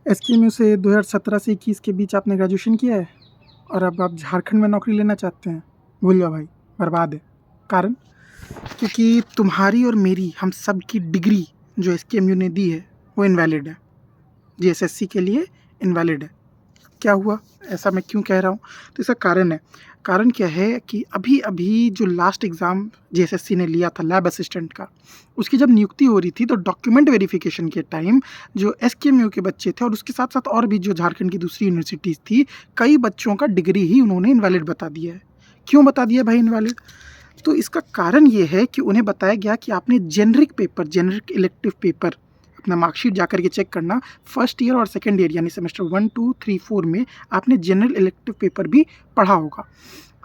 एसकेएमयू से 2017 से 21 के बीच आपने ग्रेजुएशन किया है और अब आप झारखंड में नौकरी लेना चाहते हैं। भूल जाओ भाई, बर्बाद है। कारण? क्योंकि तुम्हारी और मेरी, हम सब की डिग्री जो एसकेएमयू ने दी है वो इनवैलिड है। जीएसएससी के लिए इनवैलिड है। क्या हुआ? ऐसा मैं क्यों कह रहा हूँ? तो इसका कारण है। कारण क्या है कि अभी-अभी जो लास्ट एग्ज़ाम जीएसएससी ने लिया था लैब असिस्टेंट का, उसकी जब नियुक्ति हो रही थी तो डॉक्यूमेंट वेरिफ़िकेशन के टाइम जो एसकेएमयू के बच्चे थे और उसके साथ-साथ और भी जो झारखंड की दूसरी यूनिवर्सिटीज़ थी, कई बच्चों का डिग्री ही उन्होंने इनवैलिड बता दिया है। क्यों बता दिया भाई इनवैलिड? तो इसका कारण ये है कि उन्हें बताया गया कि आपने generic paper, generic elective paper, अपना मार्कशीट जा कर के चेक करना, फर्स्ट ईयर और सेकंड ईयर यानी सेमेस्टर 1, 2, 3, 4 में आपने जनरल इलेक्टिव पेपर भी पढ़ा होगा।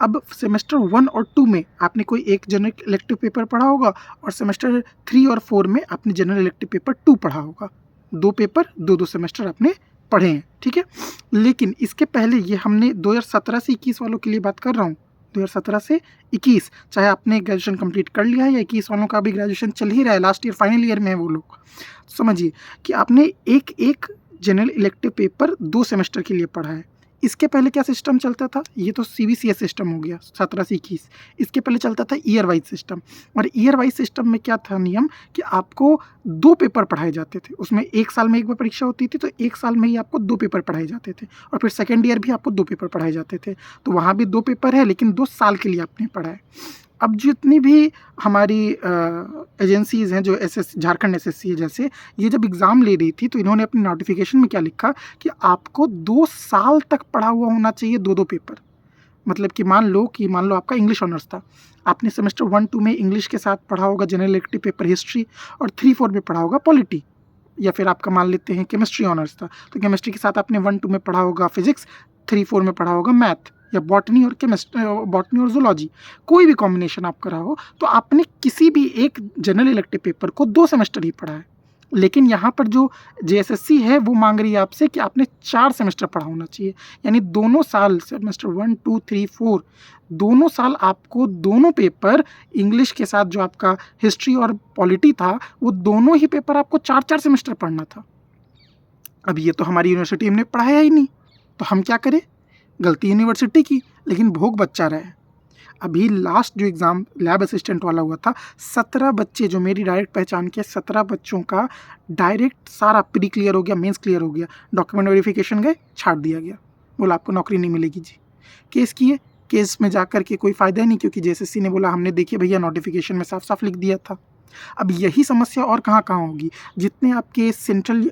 अब सेमेस्टर 1 और 2 में आपने कोई एक जनरल इलेक्टिव पेपर पढ़ा होगा और सेमेस्टर 3 और 4 में आपने जनरल इलेक्टिव पेपर 2 पढ़ा होगा। 2 पेपर, 2-2 सेमेस्टर आपने पढ़े हैं, ठीक है? लेकिन इसके पहले ये हमने 2017 से 21 वालों के लिए बात कर रहा हूँ। 2017 से 21, चाहे आपने ग्रेजुएशन कंप्लीट कर लिया है या 21 वालों का भी ग्रेजुएशन चल ही रहा है, लास्ट ईयर फाइनल ईयर में है वो लोग। समझिए कि आपने एक-एक जनरल इलेक्टिव पेपर 2 सेमेस्टर के लिए पढ़ा है। इसके पहले क्या सिस्टम चलता था? ये तो सीबीसीएस सिस्टम हो गया 17 से 21। इसके पहले चलता था ईयर वाइज़ सिस्टम और ईयर वाइज़ सिस्टम में क्या था नियम कि आपको 2 पेपर पढ़ाए जाते थे। उसमें 1 साल में 1 बार परीक्षा होती थी, तो 1 साल में ही आपको 2 पेपर पढ़ाए जाते थे और फिर सेकंड ईयर भी आपको 2 पेपर पढ़ाए जाते थे। तो वहाँ भी 2 पेपर है लेकिन 2 साल के लिए आपने पढ़ा है। अब जितनी भी हमारी एजेंसीज़ हैं जो झारखंड एसएससी है जैसे, ये जब एग्ज़ाम ले रही थी तो इन्होंने अपने नोटिफ़िकेशन में क्या लिखा कि आपको 2 साल तक पढ़ा हुआ होना चाहिए 2-2 पेपर। मतलब कि मान लो आपका इंग्लिश ऑनर्स था। आपने सेमेस्टर 1-2 में इंग्लिश के साथ पढ़ा होगा जनरल इलेक्टिव पेपर हिस्ट्री और 3-4 में पढ़ा होगा पॉलिटी, या फिर आपका मान लेते हैं केमिस्ट्री ऑनर्स था, तो केमिस्ट्री के साथ आपने 1-2 में पढ़ा होगा फिज़िक्स, 3-4 में पढ़ा होगा मैथ या बॉटनी और ज़ूलॉजी, कोई भी कॉम्बिनेशन आपका रहा हो, तो आपने किसी भी एक जनरल इलेक्टिव पेपर को 2 सेमेस्टर ही पढ़ा है। लेकिन यहाँ पर जो जेएसएससी है वो माँग रही है आपसे कि आपने 4 सेमेस्टर पढ़ा होना चाहिए। यानी दोनों साल सेमेस्टर 1, 2, 3, 4 दोनों साल आपको दोनों पेपर इंग्लिश के साथ जो आपका हिस्ट्री और पॉलिटी था, वो दोनों ही पेपर आपको 4-4 सेमेस्टर पढ़ना था। अब ये तो हमारी यूनिवर्सिटी ने पढ़ाया ही नहीं, तो हम क्या करें? गलती यूनिवर्सिटी की, लेकिन भोग बच्चा रहे। अभी लास्ट जो एग्ज़ाम लैब असिस्टेंट वाला हुआ था, 17 बच्चे जो मेरी डायरेक्ट पहचान के 17 बच्चों का डायरेक्ट सारा प्री क्लियर हो गया, मेंस क्लियर हो गया। डॉक्यूमेंट वेरिफिकेशन गए, छाँट दिया गया। बोला आपको नौकरी नहीं मिलेगी जी। केस किए, केस में जाकर के कोई फ़ायदा नहीं क्योंकि जेएसएससी ने बोला हमने देखिए भैया नोटिफ़िकेशन में साफ-साफ लिख दिया था। अब यही समस्या और कहाँ-कहाँ होगी? जितने आपके सेंट्रल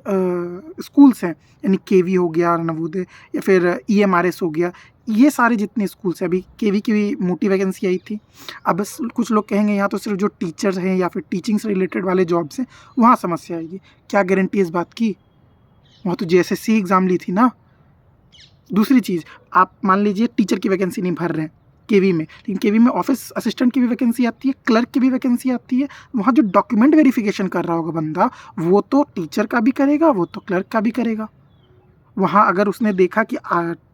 स्कूल्स हैं, यानी केवी हो गया, नवोदय या फिर ईएमआरएस हो गया, ये सारे जितने स्कूल्स हैं, अभी केवी की भी मोटी वैकेंसी आई थी। अब बस कुछ लोग कहेंगे यहाँ तो सिर्फ जो टीचर्स हैं या फिर टीचिंग से रिलेटेड वाले जॉब्स हैं, वहाँ समस्या आएगी। क्या गारंटी इस बात की? वहाँ तो जेएसएससी एग्ज़ाम ली थी ना। दूसरी चीज़, आप मान लीजिए टीचर की वैकेंसी नहीं भर रहे हैं केवी में, लेकिन केवी में ऑफिस असिस्टेंट की भी वैकेंसी आती है, क्लर्क की भी वैकेंसी आती है। वहाँ जो डॉक्यूमेंट वेरिफिकेशन कर रहा होगा बंदा, वो तो टीचर का भी करेगा, वो तो क्लर्क का भी करेगा। वहाँ अगर उसने देखा कि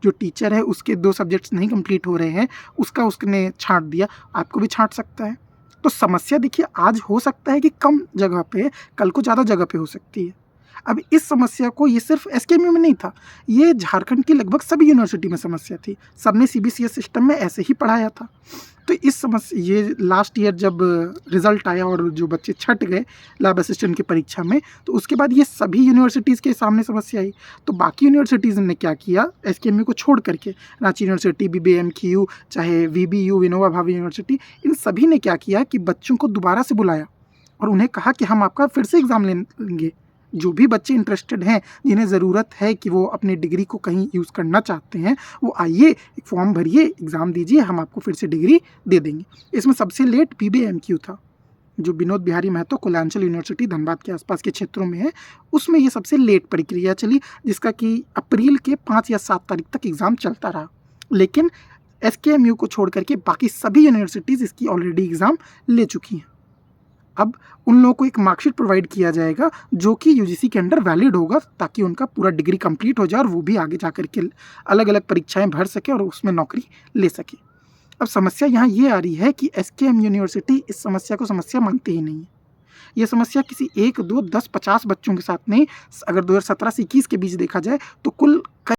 जो टीचर है उसके 2 सब्जेक्ट्स नहीं कंप्लीट हो रहे हैं, उसने छाँट दिया, आपको भी छाँट सकता है। तो समस्या देखिए आज हो सकता है कि कम जगह पे, कल को ज़्यादा जगह पे हो सकती है। अब इस समस्या को ये सिर्फ एसकेएमयू में नहीं था, ये झारखंड की लगभग सभी यूनिवर्सिटी में समस्या थी। सबने सीबीसीएस सिस्टम में ऐसे ही पढ़ाया था। तो ये लास्ट ईयर जब रिज़ल्ट आया और जो बच्चे छँट गए लैब असिस्टेंट की परीक्षा में, तो उसके बाद ये सभी यूनिवर्सिटीज़ के सामने समस्या आई। तो बाकी यूनिवर्सिटीज़ ने क्या किया, एसकेएमयू को छोड़ करके, रांची यूनिवर्सिटी, बीबीएमक्यू, चाहे वीबीयू, विनोबा भावे यूनिवर्सिटी, इन सभी ने क्या किया कि बच्चों को दोबारा से बुलाया और उन्हें कहा कि हम आपका फिर से एग्ज़ाम लेंगे। जो भी बच्चे इंटरेस्टेड हैं, जिन्हें ज़रूरत है कि वो अपनी डिग्री को कहीं यूज़ करना चाहते हैं, वो आइए, एक फॉर्म भरिए, एग्ज़ाम दीजिए, हम आपको फिर से डिग्री दे देंगे। इसमें सबसे लेट बीबीएमक्यू था, जो विनोद बिहारी महतो कोयलांचल यूनिवर्सिटी धनबाद के आसपास के क्षेत्रों में है, उसमें ये सबसे लेट प्रक्रिया चली, जिसका कि अप्रैल के 5 या 7 तारीख तक एग्ज़ाम चलता रहा। लेकिन एसकेएमयू को छोड़ कर के बाकी सभी यूनिवर्सिटीज़ इसकी ऑलरेडी एग्ज़ाम ले चुकी हैं। अब उन लोगों को एक मार्कशीट प्रोवाइड किया जाएगा जो कि यूजीसी के अंडर वैलिड होगा, ताकि उनका पूरा डिग्री कंप्लीट हो जाए और वो भी आगे जा कर के अलग-अलग परीक्षाएँ भर सकें और उसमें नौकरी ले सकें। अब समस्या यहाँ ये आ रही है कि एसकेएम यूनिवर्सिटी इस समस्या को समस्या मानती ही नहीं है। ये समस्या किसी 1, 2, 10, 50 बच्चों के साथ नहीं, अगर 2017 से 21 के बीच देखा जाए तो कुल